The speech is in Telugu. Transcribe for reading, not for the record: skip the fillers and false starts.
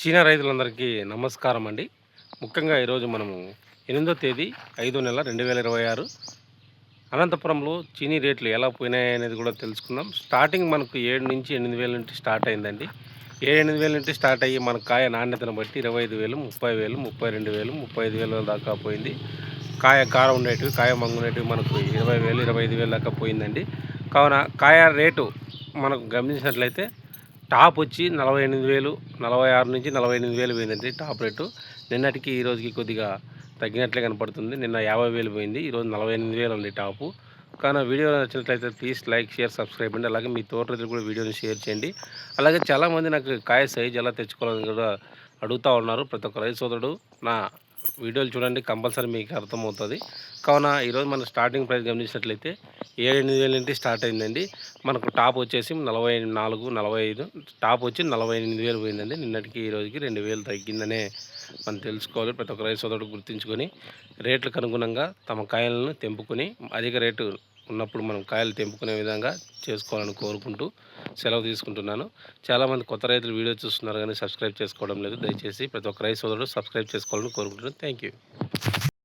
చీనా రైతులందరికీ నమస్కారం అండి. ముఖ్యంగా ఈరోజు మనము 8వ తేదీ 5వ నెల 2026 అనంతపురంలో చీనీ రేట్లు ఎలా పోయినాయనేది కూడా తెలుసుకుందాం. స్టార్టింగ్ మనకు 7-8 వేల నుండి స్టార్ట్ అయిందండి. 7-8 వేల నుండి స్టార్ట్ అయ్యి మన కాయ నాణ్యతను బట్టి 25,000, 30,000, 32,000, 35,000 దాకా పోయింది. కాయ కారం ఉండేటివి, కాయ మంగునేటివి మనకు 20,000, 25,000 దాకా పోయిందండి. కావున కాయ రేటు మనకు గమనించినట్లయితే టాప్ వచ్చి 48,000, 46-48,000 పోయిందండి టాప్ రేటు. నిన్నటికి ఈ రోజుకి కొద్దిగా తగ్గినట్లే కనపడుతుంది. నిన్న 50,000 పోయింది. ఈరోజు 48,000 ఉంది టాపు. కానీ వీడియో నచ్చినట్లయితే ప్లీజ్ లైక్, షేర్, సబ్స్క్రైబ్ అండి. అలాగే మీ తోట రైతులు కూడా వీడియోని షేర్ చేయండి. అలాగే చాలామంది నాకు కాయ సైజ్ ఎలా తెచ్చుకోవాలని కూడా అడుగుతూ ఉన్నారు. ప్రతి ఒక్క రైతు సోదరుడు నా వీడియోలు చూడండి, కంపల్సరీ మీకు అర్థమవుతుంది. కావున ఈరోజు మన స్టార్టింగ్ ప్రైస్ గమనించినట్లయితే 7-8 వేల నుండి స్టార్ట్ అయిందండి. మనకు టాప్ వచ్చేసి 44, 45, టాప్ వచ్చి 48,000 పోయిందండి. నిన్నటికి ఈ రోజుకి 2,000 తగ్గిందనే మనం తెలుసుకోవాలి. ప్రతి ఒక్క రైతు సోదరుడు గుర్తుంచుకొని రేట్లకు అనుగుణంగా తమ కాయలను తెంపుకొని అధిక రేటు ఉన్నప్పుడు మనం కాయలు తెంపుకునే విధంగా చేసుకోవాలని కోరుకుంటూ సెలవు తీసుకుంటున్నాను. చాలామంది కొత్త రైతులు వీడియో చూస్తున్నారు కానీ సబ్స్క్రైబ్ చేసుకోవడం లేదు. దయచేసి ప్రతి ఒక్క రైతు సోదరుడు సబ్స్క్రైబ్ చేసుకోవాలని కోరుకుంటున్నాను. Thank you.